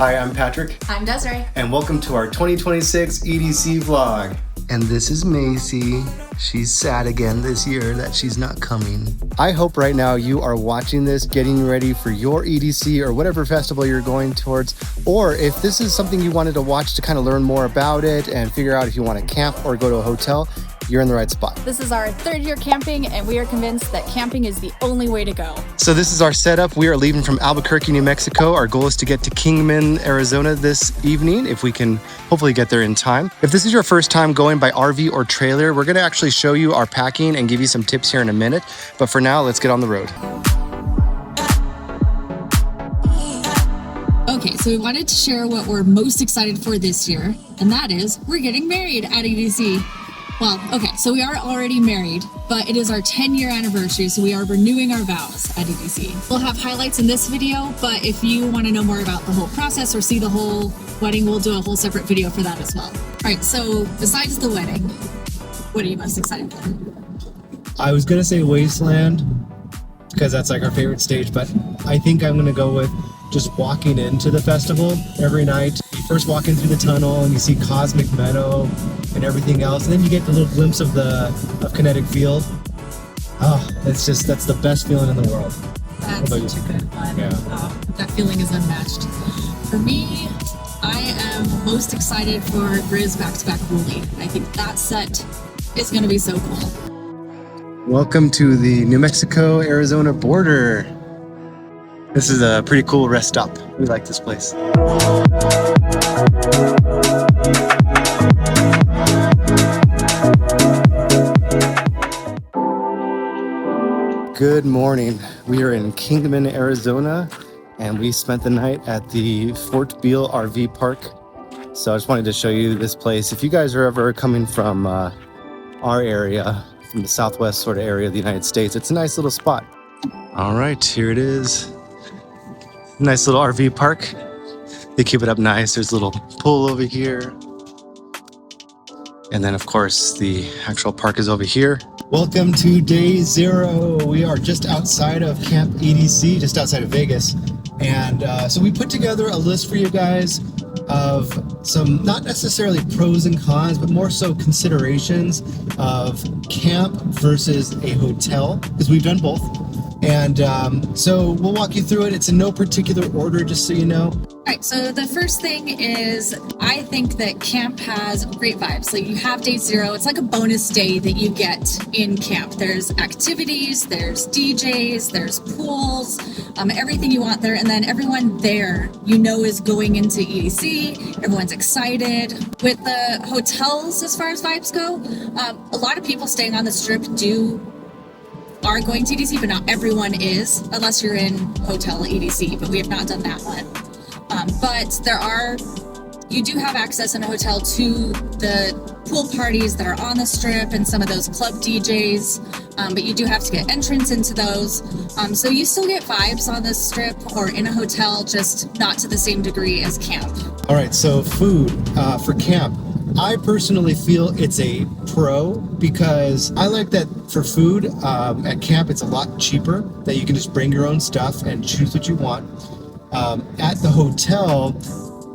Hi, I'm Patrick. I'm Desiree. And welcome to our 2026 EDC vlog. And this is Macy. She's sad again this year that she's not coming. I hope right now you are watching this, getting ready for your EDC or whatever festival you're going towards. Or if this is something you wanted to watch to kind of learn more about it and figure out if you want to camp or go to a hotel, you're in the right spot. This is our third year camping, and we are convinced that camping is the only way to go. So this is our setup. We are leaving from Albuquerque, New Mexico. Our goal is to get to Kingman, Arizona this evening, if we can hopefully get there in time. If this is your first time going by RV or trailer, we're gonna actually show you our packing and give you some tips here in a minute. But for now, let's get on the road. Okay, so we wanted to share what we're most excited for this year, and that is we're getting married at EDC. Well, okay, so we are already married, but it is our 10-year anniversary, so we are renewing our vows at EDC. We'll have highlights in this video, but if you want to know more about the whole process or see the whole wedding, we'll do a whole separate video for that as well. All right, so besides the wedding, what are you most excited for? I was gonna say Wasteland because that's like our favorite stage, but I think I'm gonna go with just walking into the festival every night. You first walk in through the tunnel and you see Cosmic Meadow and everything else, and then you get a little glimpse of Kinetic Field. Oh, that's the best feeling in the world. That's such a good one. Yeah. Oh, that feeling is unmatched. For me, I am most excited for Grizz back-to-back Wooly. I think that set is going to be so cool. Welcome to the New Mexico-Arizona border. This is a pretty cool rest stop. We like this place. Good morning. We are in Kingman, Arizona, and we spent the night at the Fort Beale RV Park. So I just wanted to show you this place. If you guys are ever coming from our area, from the southwest sort of area of the United States, it's a nice little spot. All right, here it is. Nice little RV park. They keep it up nice. There's a little pool over here. And then of course the actual park is over here. Welcome to day 0. We are just outside of Camp EDC, just outside of Vegas. And so we put together a list for you guys of some, not necessarily pros and cons, but more so considerations of camp versus a hotel, because we've done both. And so we'll walk you through it. It's in no particular order, just so you know. All right, so the first thing is I think that camp has great vibes. Like you have day 0, it's like a bonus day that you get in camp. There's activities, there's DJs, there's pools, everything you want there. And then everyone there, you know, is going into EDC. Everyone's excited. With the hotels, as far as vibes go, a lot of people staying on the strip are going to EDC, but not everyone is, unless you're in hotel EDC, but we have not done that one. But you do have access in a hotel to the pool parties that are on the strip and some of those club DJs, but you do have to get entrance into those. So you still get vibes on the strip or in a hotel, just not to the same degree as camp. All right, so food for camp. I personally feel it's a pro because I like that for food at camp, it's a lot cheaper, that you can just bring your own stuff and choose what you want. At the hotel,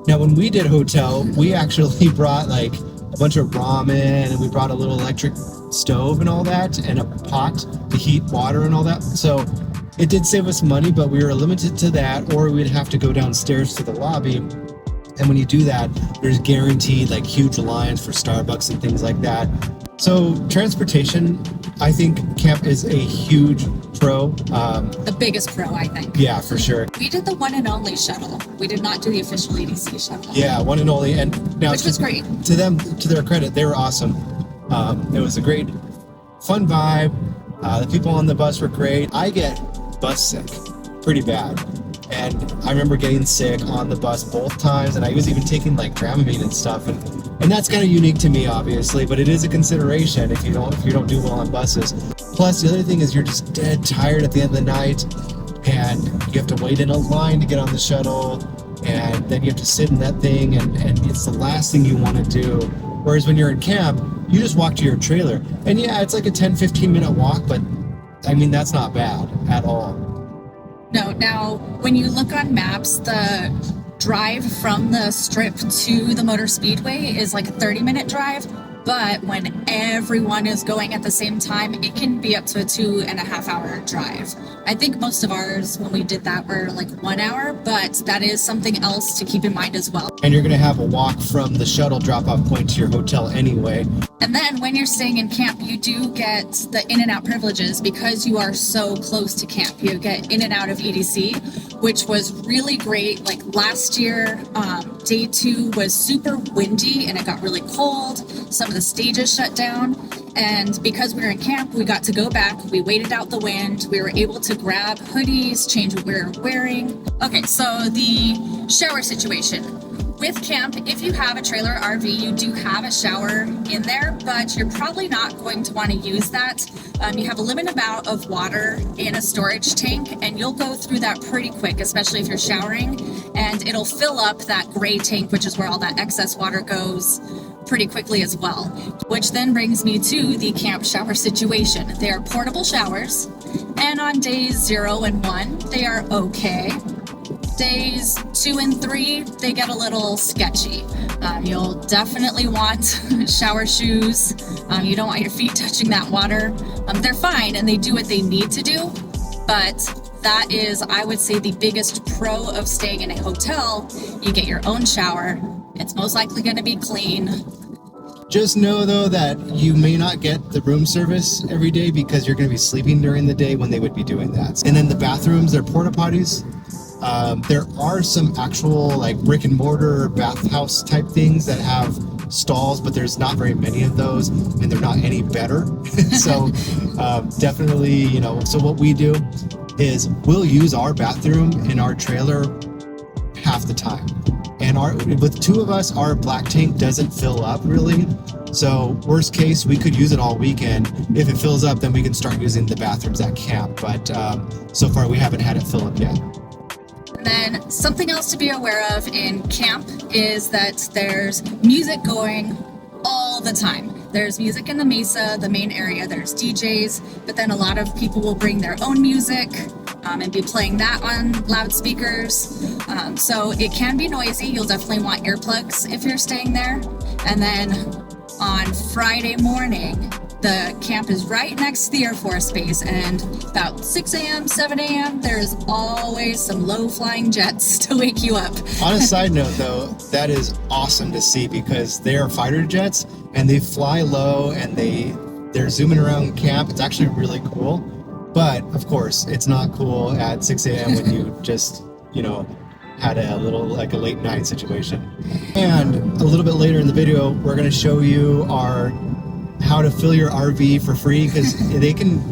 now when we did hotel, we actually brought like a bunch of ramen, and we brought a little electric stove and all that, and a pot to heat water and all that. So it did save us money, but we were limited to that, or we'd have to go downstairs to the lobby. And when you do that, there's guaranteed like huge lines for Starbucks and things like that. So transportation, I think camp is a huge pro. The biggest pro, I think. Yeah, for sure. We did the one and only shuttle. We did not do the official EDC shuttle. Yeah, one and only. And now, which was great. To them, to their credit, they were awesome. It was a great, fun vibe. The people on the bus were great. I get bus sick pretty bad. And I remember getting sick on the bus both times, and I was even taking like Dramamine and stuff, and that's kind of unique to me, obviously, but it is a consideration if you don't do well on buses. Plus, the other thing is you're just dead tired at the end of the night, and you have to wait in a line to get on the shuttle, and then you have to sit in that thing, and it's the last thing you want to do. Whereas when you're in camp, you just walk to your trailer, and yeah, it's like a 10-15 minute walk, but I mean, that's not bad at all. No, now when you look on maps, the drive from the strip to the motor speedway is like a 30-minute drive. But when everyone is going at the same time, it can be up to a 2.5-hour drive. I think most of ours, when we did that, were like 1 hour, but that is something else to keep in mind as well. And you're going to have a walk from the shuttle drop-off point to your hotel anyway. And then when you're staying in camp, you do get the in and out privileges because you are so close to camp. You get in and out of EDC, which was really great. Like last year, day 2 was super windy and it got really cold. Some of the stages shut down. And because we were in camp, we got to go back. We waited out the wind. We were able to grab hoodies, change what we were wearing. Okay, so the shower situation. With camp, if you have a trailer RV, you do have a shower in there, but you're probably not going to want to use that. You have a limited amount of water in a storage tank, and you'll go through that pretty quick, especially if you're showering, and it'll fill up that gray tank, which is where all that excess water goes, pretty quickly as well. Which then brings me to the camp shower situation. They are portable showers, and on days 0 and 1, they are okay. Days 2 and 3, they get a little sketchy. You'll definitely want shower shoes. You don't want your feet touching that water. They're fine and they do what they need to do, but that is, I would say, the biggest pro of staying in a hotel. You get your own shower. It's most likely going to be clean. Just know though that you may not get the room service every day because you're going to be sleeping during the day when they would be doing that. And then the bathrooms, they're porta potties. There are some actual like brick and mortar bathhouse type things that have stalls, but there's not very many of those and they're not any better. So definitely, you know, so what we do is we'll use our bathroom in our trailer half the time. And with 2 of us, our black tank doesn't fill up really. So worst case, we could use it all weekend. If it fills up, then we can start using the bathrooms at camp. But so far we haven't had it fill up yet. And then something else to be aware of in camp is that there's music going all the time. There's music in the mesa, the main area, there's DJs, but then a lot of people will bring their own music and be playing that on loudspeakers. So it can be noisy. You'll definitely want earplugs if you're staying there. And then on Friday morning, the camp is right next to the Air Force Base, and about 6 a.m., 7 a.m., there's always some low-flying jets to wake you up. On a side note, though, that is awesome to see because they are fighter jets, and they fly low, and they're zooming around camp. It's actually really cool. But, of course, it's not cool at 6 a.m. when you just, you know, had a little, like a late night situation. And a little bit later in the video, we're going to show you how to fill your RV for free, because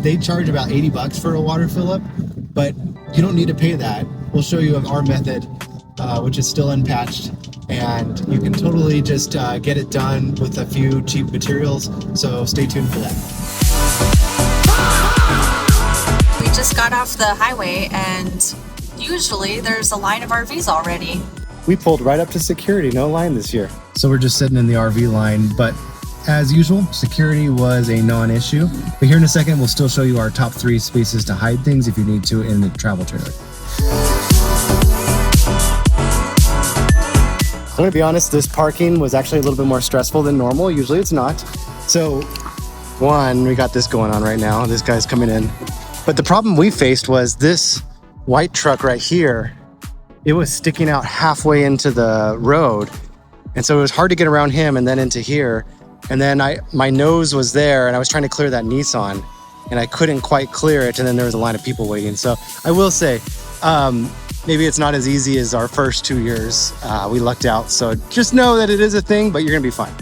they charge about $80 for a water fill up, but you don't need to pay that. We'll show you our method, which is still unpatched, and you can totally just get it done with a few cheap materials. So stay tuned for that. We just got off the highway and usually there's a line of RVs already. We pulled right up to security, no line this year. So we're just sitting in the RV line, but as usual, security was a non-issue. But here in a second, we'll still show you our top 3 spaces to hide things if you need to in the travel trailer. I'm gonna be honest, this parking was actually a little bit more stressful than normal. Usually it's not. So one, we got this going on right now. This guy's coming in. But the problem we faced was this white truck right here. It was sticking out halfway into the road. And so it was hard to get around him and then into here. And then my nose was there and I was trying to clear that Nissan and I couldn't quite clear it. And then there was a line of people waiting. So I will say, maybe it's not as easy as our first 2 years. We lucked out. So just know that it is a thing, but you're gonna be fine.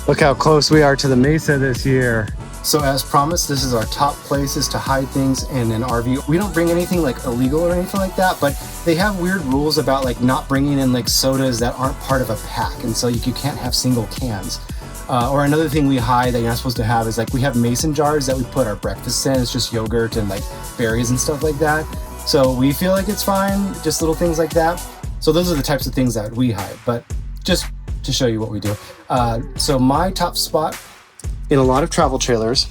Look how close we are to the Mesa this year. So as promised, this is our top places to hide things in an RV. We don't bring anything like illegal or anything like that, but they have weird rules about like not bringing in like sodas that aren't part of a pack. And so you can't have single cans. Or another thing we hide that you're not supposed to have is like we have mason jars that we put our breakfast in. It's just yogurt and like berries and stuff like that. So we feel like it's fine, just little things like that. So those are the types of things that we hide, but just to show you what we do. So my top spot in a lot of travel trailers,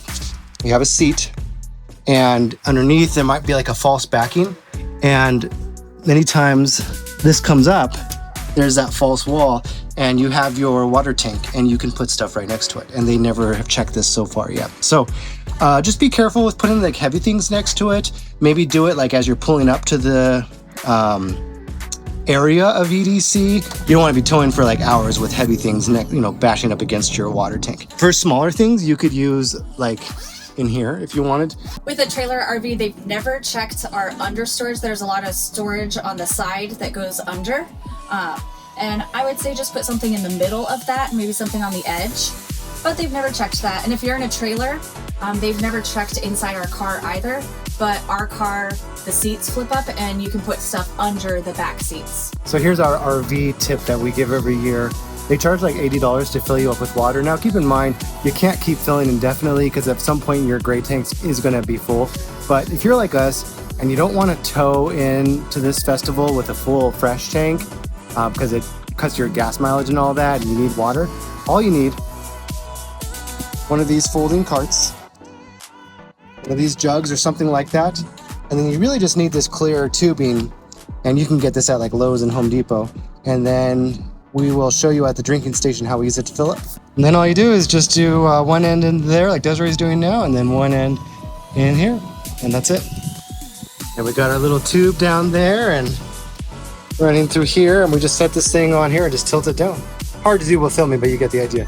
you have a seat and underneath there might be like a false backing. And many times this comes up, there's that false wall, and you have your water tank, and you can put stuff right next to it. And they never have checked this so far yet. So just be careful with putting like heavy things next to it. Maybe do it like as you're pulling up to the area of EDC. You don't want to be towing for like hours with heavy things, bashing up against your water tank. For smaller things, you could use like in here if you wanted. With a trailer RV, they've never checked our under storage. There's a lot of storage on the side that goes under. And I would say just put something in the middle of that, maybe something on the edge. But they've never checked that. And if you're in a trailer, they've never checked inside our car either. But our car, the seats flip up and you can put stuff under the back seats. So here's our RV tip that we give every year. They charge like $80 to fill you up with water. Now keep in mind, you can't keep filling indefinitely because at some point your gray tank is gonna be full. But if you're like us and you don't wanna tow into this festival with a full fresh tank, because it cuts your gas mileage and all that, and you need water, all you need, one of these folding carts, one of these jugs or something like that, and then you really just need this clear tubing, and you can get this at like Lowe's and Home Depot, and then we will show you at the drinking station how we use it to fill up. And then all you do is just do one end in there like Desiree's doing now, and then one end in here, and that's it. And we got our little tube down there and running through here, and we just set this thing on here and just tilt it down. Hard to do with filming, but you get the idea.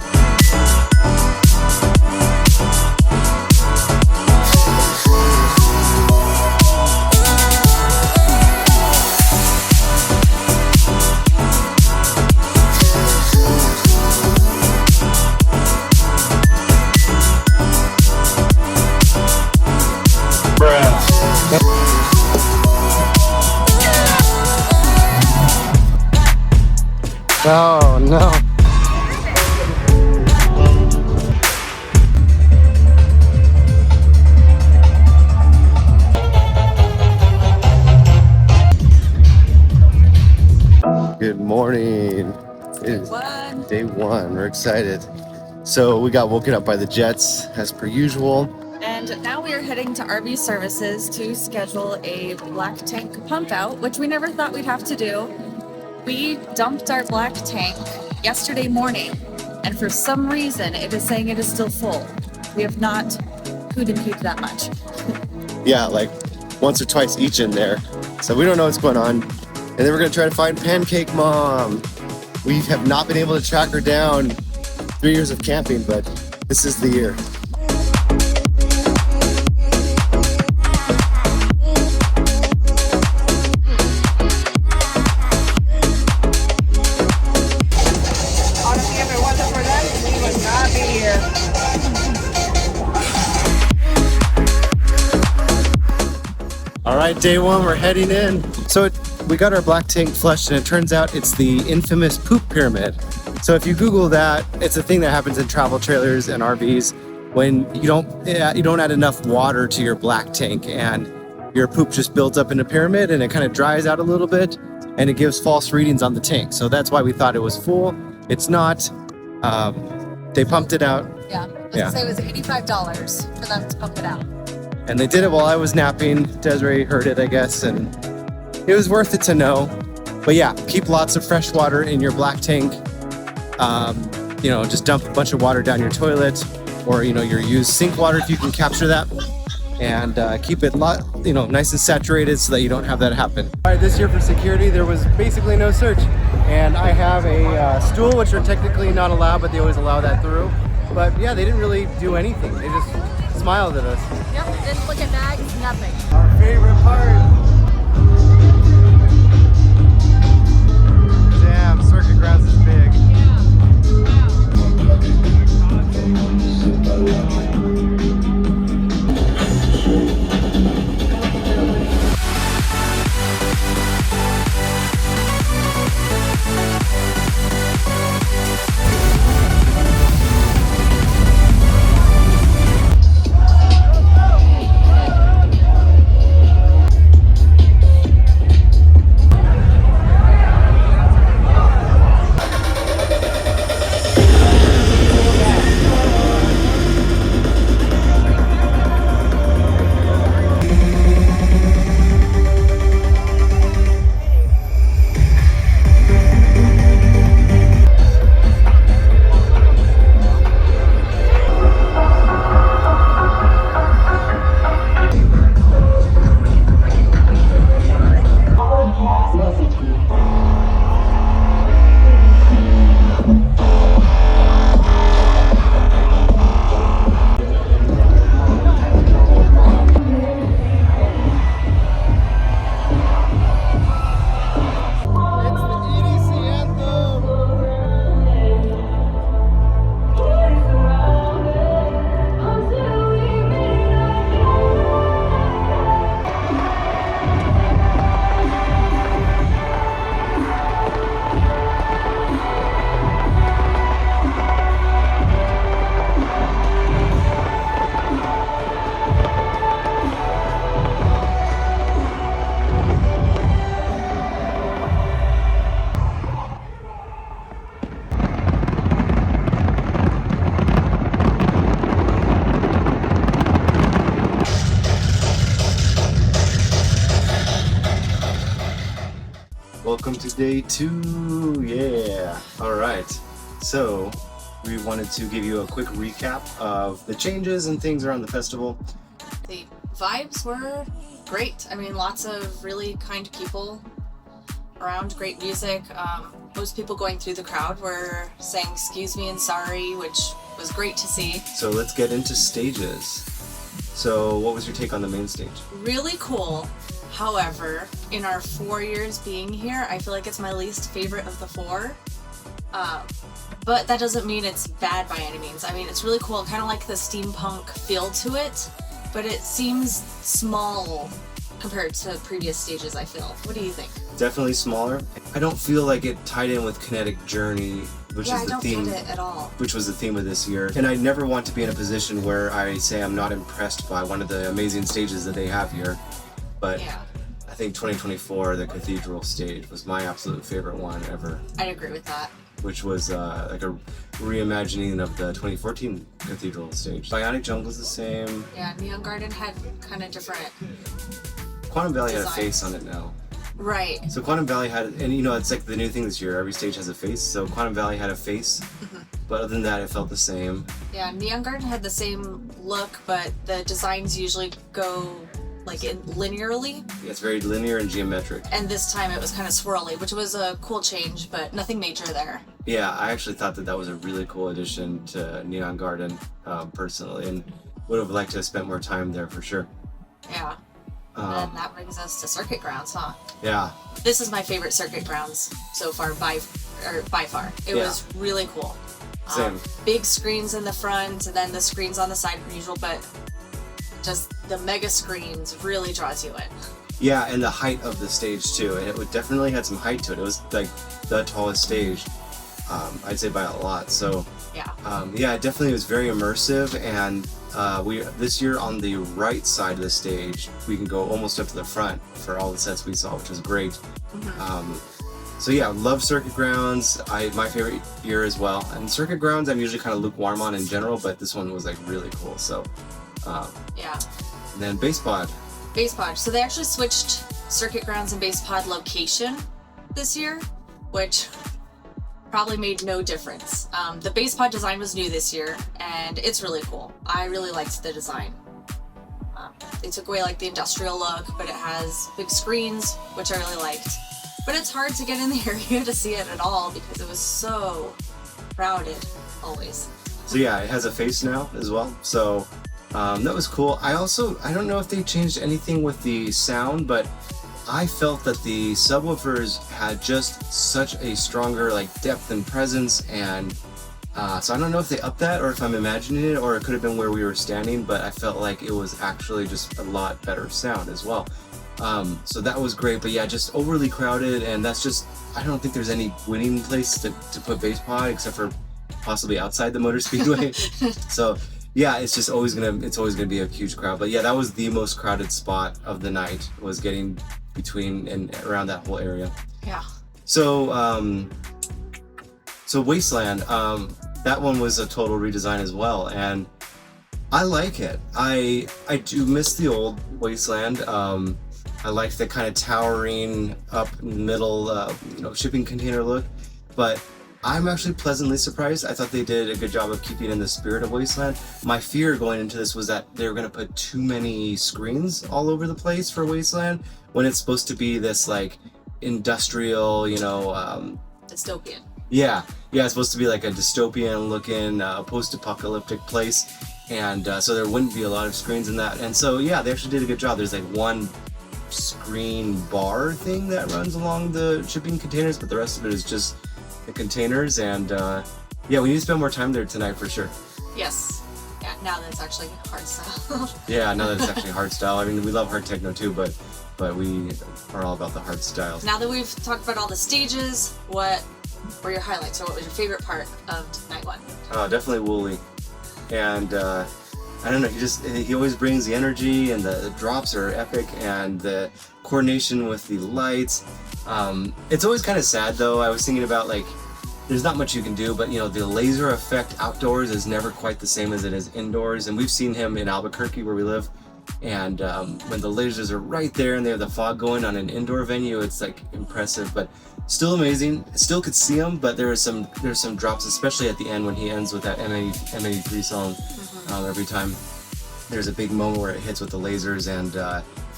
Oh no. Good morning. It is day one. We're excited. So we got woken up by the jets as per usual. And now we are heading to RV Services to schedule a black tank pump out, which we never thought we'd have to do. We dumped our black tank yesterday morning, and for some reason it is saying it is still full. We have not food and peeped that much. Yeah, like once or twice each in there. So we don't know what's going on. And then we're gonna try to find Pancake Mom. We have not been able to track her down 3 years of camping, but this is the year. All right, day one, we're heading in. So we got our black tank flushed, and it turns out it's the infamous poop pyramid. So if you Google that, it's a thing that happens in travel trailers and RVs when you don't add enough water to your black tank, and your poop just builds up in a pyramid, and it kind of dries out a little bit, and it gives false readings on the tank. So that's why we thought it was full. It's not. They pumped it out. Yeah, let's say it was $85 for them to pump it out. And they did it while I was napping. Desiree heard it, I guess, and it was worth it to know. But yeah, keep lots of fresh water in your black tank. Just dump a bunch of water down your toilet, or your used sink water if you can capture that, and keep it nice and saturated so that you don't have that happen. All right, this year for security, there was basically no search, and I have a stool, which are technically not allowed, but they always allow that through. But yeah, they didn't really do anything. They just smiled at us. Yep, didn't look at bags, nothing. Our favorite part. Damn, circuit grounds is big. to day 2. Yeah. All right. So we wanted to give you a quick recap of the changes and things around the festival. The vibes were great. I mean, lots of really kind people around, great music. Most people going through the crowd were saying excuse me and sorry, which was great to see. So let's get into stages. So what was your take on the main stage? Really cool. However, in our 4 years being here, I feel like it's my least favorite of the 4. But that doesn't mean it's bad by any means. I mean, it's really cool, kind of like the steampunk feel to it, but it seems small compared to previous stages, I feel. What do you think? Definitely smaller. I don't feel like it tied in with Kinetic Journey, which is the theme. I don't get it at all. Which was the theme of this year. And I never want to be in a position where I say I'm not impressed by one of the amazing stages that they have here. But yeah. I think 2024, the Cathedral stage, was my absolute favorite one ever. I'd agree with that. Which was like a reimagining of the 2014 Cathedral stage. Bionic Jungle's the same. Yeah, Neon Garden had kind of different Quantum Valley designs. had a face on it now. Right. So Quantum Valley had, and you know, it's like the new thing this year, every stage has a face. So Quantum Valley had a face, but other than that, it felt the same. Yeah, Neon Garden had the same look, but the designs usually go like linearly. Yeah, it's very linear and geometric. And this time it was kind of swirly, which was a cool change, but nothing major there. Yeah, I actually thought that was a really cool addition to Neon Garden, personally, and would have liked to have spent more time there for sure. Yeah. And that brings us to Circuit Grounds, huh? Yeah. This is my favorite Circuit Grounds so far, by far. It was really cool. Same. Big screens in the front, and then the screens on the side per usual, but just the mega screens really draws you in. Yeah, and the height of the stage too. And it definitely had some height to it. It was like the tallest stage, I'd say by a lot. So yeah, it definitely was very immersive. And we this year on the right side of the stage, we can go almost up to the front for all the sets we saw, which was great. So yeah, love Circuit Grounds. My favorite year as well. And Circuit Grounds, I'm usually kind of lukewarm on in general, but this one was like really cool. So yeah. And then Base Pod. Base Pod. So they actually switched Circuit Grounds and Base Pod location this year, which probably made no difference. The Base Pod design was new this year, and it's really cool. I really liked the design. They took away like the industrial look, but it has big screens, which I really liked. But it's hard to get in the area to see it at all because it was so crowded always. So yeah, it has a face now as well. So that was cool. I don't know if they changed anything with the sound, but I felt that the subwoofers had just such a stronger like depth and presence, and so I don't know if they upped that or if I'm imagining it, or it could have been where we were standing, but I felt like it was actually just a lot better sound as well. So that was great, but yeah, just overly crowded, and that's just, I don't think there's any winning place to put Base Pod except for possibly outside the Motor Speedway. So yeah, it's always gonna be a huge crowd. But yeah, that was the most crowded spot of the night, was getting between and around that whole area. Yeah. So so Wasteland, that one was a total redesign as well, and I like it. I do miss the old Wasteland. I like the kind of towering up in the middle, shipping container look, but I'm actually pleasantly surprised. I thought they did a good job of keeping in the spirit of Wasteland. My fear going into this was that they were going to put too many screens all over the place for Wasteland, when it's supposed to be this like industrial, dystopian. Yeah, it's supposed to be like a dystopian looking post-apocalyptic place, and so there wouldn't be a lot of screens in that. And so yeah, they actually did a good job. There's like one screen bar thing that runs along the shipping containers, but the rest of it is just the containers. And yeah, we need to spend more time there tonight for sure. Yes. Yeah, now that it's actually hardstyle. Yeah, now that it's actually hardstyle. I mean, we love hard techno too, but we are all about the hard styles. Now that we've talked about all the stages, what were your highlights, or what was your favorite part of night one? Definitely Wooly. And I don't know, he always brings the energy, and the drops are epic, and the coordination with the lights. It's always kind of sad though. I was thinking about like, there's not much you can do, but the laser effect outdoors is never quite the same as it is indoors. And we've seen him in Albuquerque where we live, And when the lasers are right there and they have the fog going on an indoor venue, it's like impressive, but still amazing. Still could see them, but there's some drops, especially at the end when he ends with that M83 song. Every time there's a big moment where it hits with the lasers, and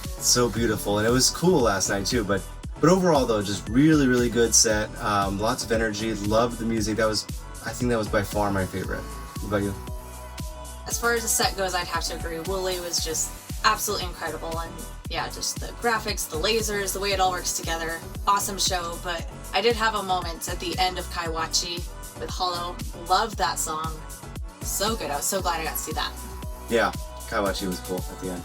it's so beautiful. And it was cool last night too, but overall though, just really good set. Lots of energy. Loved the music. I think that was by far my favorite. What about you? As far as the set goes, I'd have to agree. Wooly was just absolutely incredible, and yeah, just the graphics, the lasers, the way it all works together. Awesome show. But I did have a moment at the end of Kaiwachi with Hollow. Loved that song. So good. I was so glad I got to see that. Yeah, Kaiwachi was cool at the end.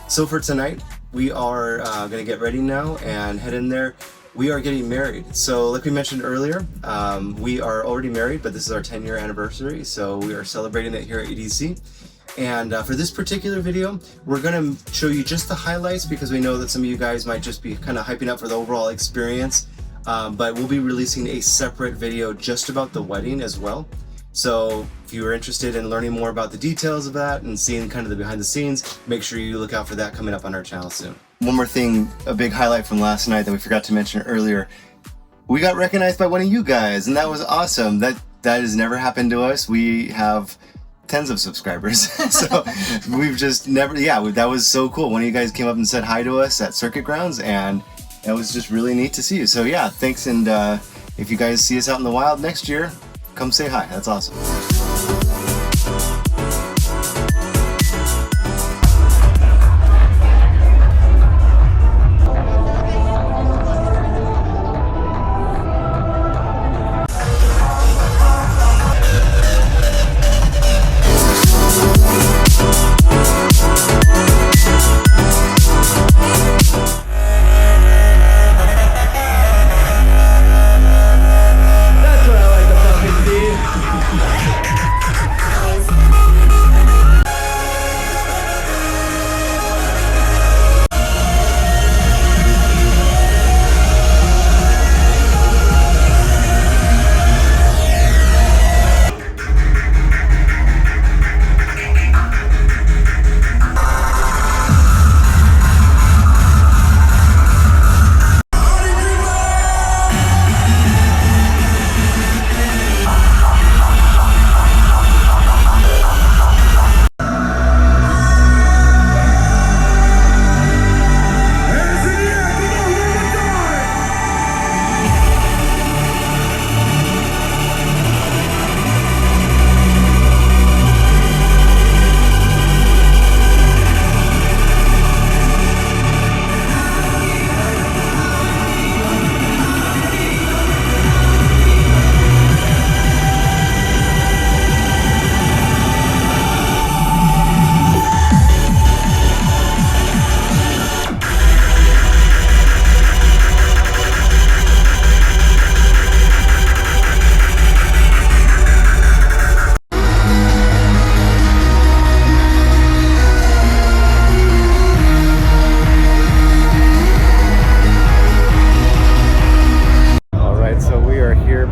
So for tonight, we are gonna get ready now and head in there. We are getting married. So like we mentioned earlier, we are already married, but this is our 10-year anniversary. So we are celebrating it here at EDC. And for this particular video, we're gonna show you just the highlights, because we know that some of you guys might just be kind of hyping up for the overall experience. But we'll be releasing a separate video just about the wedding as well. So if you are interested in learning more about the details of that and seeing kind of the behind the scenes, make sure you look out for that coming up on our channel soon. One more thing, a big highlight from last night that we forgot to mention earlier. We got recognized by one of you guys, and that was awesome. That has never happened to us. We have tens of subscribers. So we've just never, that was so cool. One of you guys came up and said hi to us at Circuit Grounds, and it was just really neat to see you. So yeah, thanks. And if you guys see us out in the wild next year, come say hi. That's awesome.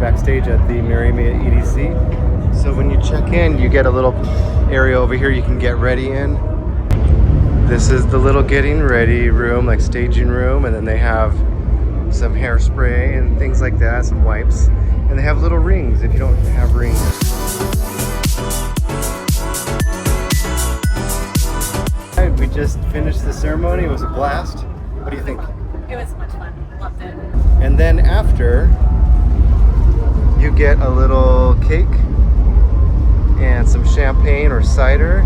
Backstage at the EDC. So when you check in, you get a little area over here you can get ready in. This is the little getting ready room, like staging room, and then they have some hairspray and things like that, some wipes, and they have little rings if you don't have rings. We just finished the ceremony. It was a blast. What do you think? It was much fun. Loved it. And then after, you get a little cake and some champagne or cider.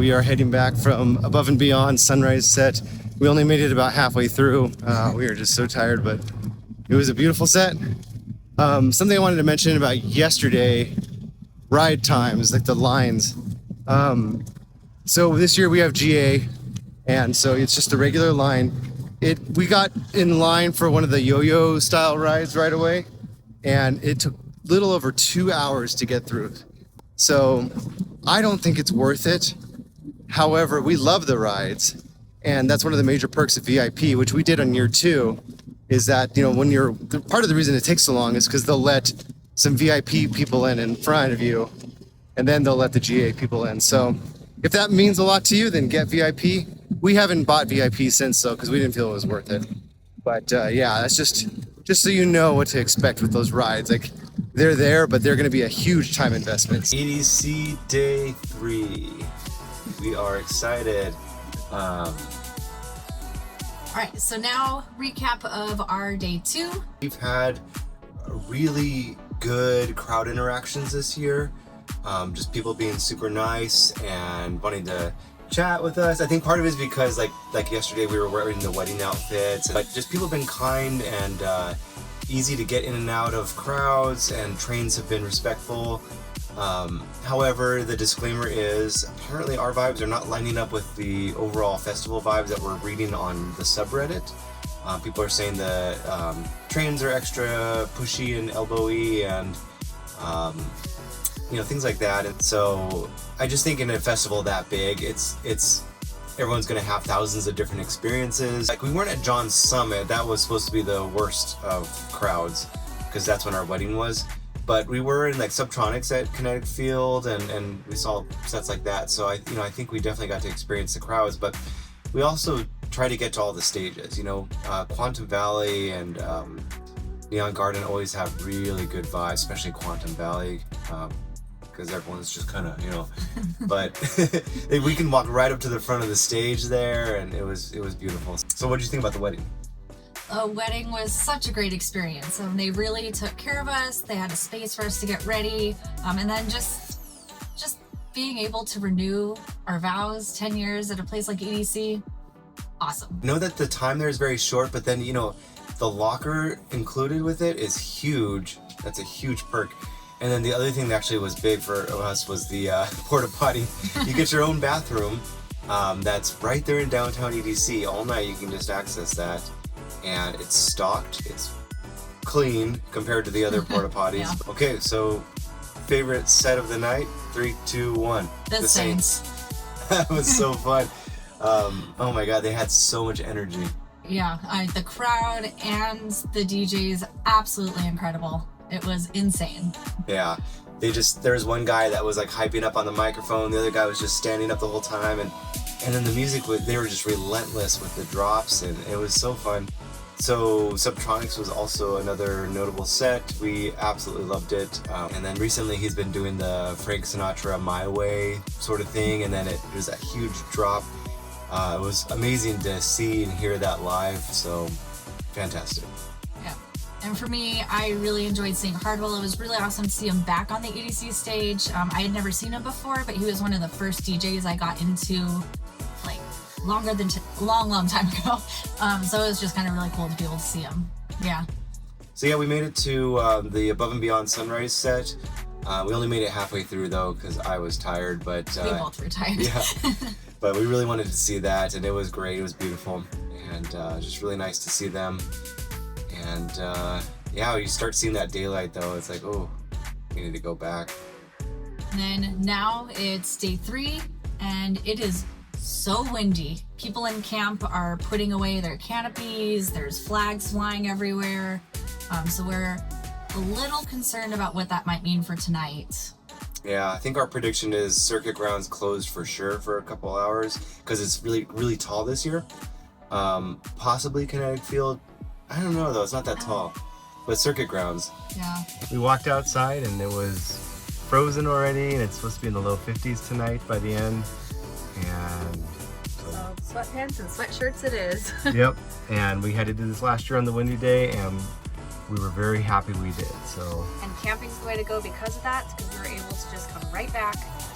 we are heading back from Above and Beyond Sunrise set. We only made it about halfway through. We were just so tired, but it was a beautiful set. Something I wanted to mention about yesterday, ride times, like the lines. So this year we have GA, and so it's just a regular line. We got in line for one of the yo-yo style rides right away, and it took a little over 2 hours to get through. So I don't think it's worth it. However, we love the rides, and that's one of the major perks of VIP, which we did on year 2, is that, when part of the reason it takes so long is because they'll let some VIP people in front of you, and then they'll let the GA people in. So if that means a lot to you, then get VIP. We haven't bought VIP since, though, because we didn't feel it was worth it. But yeah, that's just so you know what to expect with those rides. Like, they're there, but they're going to be a huge time investment. EDC Day 3. We are excited. All right, so now recap of our day 2. We've had really good crowd interactions this year. Just people being super nice and wanting to chat with us. I think part of it is because like yesterday we were wearing the wedding outfits, but just people have been kind and easy to get in and out of crowds, and trains have been respectful. However, the disclaimer is apparently our vibes are not lining up with the overall festival vibes that we're reading on the subreddit. People are saying the trains are extra pushy and elbowy and things like that. And so I just think in a festival that big, it's everyone's gonna have thousands of different experiences. Like, we weren't at John's Summit. That was supposed to be the worst of crowds because that's when our wedding was. But we were in like Subtronics at Kinetic Field, and we saw sets like that. So I think we definitely got to experience the crowds. But we also try to get to all the stages. Quantum Valley and Neon Garden always have really good vibes, especially Quantum Valley. Because everyone's just kind of, but we can walk right up to the front of the stage there, and it was beautiful. So what did you think about the wedding? The wedding was such a great experience. They really took care of us. They had a space for us to get ready, and then just being able to renew our vows, 10 years at a place like EDC, awesome. I know that the time there is very short, but then the locker included with it is huge. That's a huge perk. And then the other thing that actually was big for us was the porta potty. You get your own bathroom that's right there in downtown EDC. All night you can just access that. And it's stocked. It's clean compared to the other porta potties. Yeah. Okay, so favorite set of the night? 3, 2, 1. The Saints. That was so fun. Oh my God, they had so much energy. Yeah, the crowd and the DJs, absolutely incredible. It was insane. Yeah, there was one guy that was like hyping up on the microphone. The other guy was just standing up the whole time, and then the music they were just relentless with the drops, and it was so fun. So Subtronics was also another notable set. We absolutely loved it. And then recently he's been doing the Frank Sinatra My Way sort of thing, and then it was a huge drop. It was amazing to see and hear that live. So fantastic. And for me, I really enjoyed seeing Carnival. It was really awesome to see him back on the EDC stage. I had never seen him before, but he was one of the first DJs I got into, like, long time ago. So it was just kind of really cool to be able to see him. Yeah. So yeah, we made it to the Above and Beyond Sunrise set. We only made it halfway through though, because I was tired, but we both were tired. Yeah. But we really wanted to see that, and it was great. It was beautiful, and just really nice to see them. And yeah, you start seeing that daylight though, it's like, oh, we need to go back. And then now it's day 3, and it is so windy. People in camp are putting away their canopies, there's flags flying everywhere. So we're a little concerned about what that might mean for tonight. Yeah, I think our prediction is circuit grounds closed for sure for a couple hours, because it's really, really tall this year. Possibly Kinetic Field. I don't know though, it's not that tall, but circuit grounds. Yeah. We walked outside and it was frozen already, and it's supposed to be in the low 50s tonight by the end. And so sweatpants and sweatshirts it is. Yep. And we had to do this last year on the windy day, and we were very happy we did. So. And camping's the way to go because of that, because we were able to just come right back,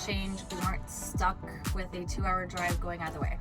change. We weren't stuck with a 2-hour drive going either way.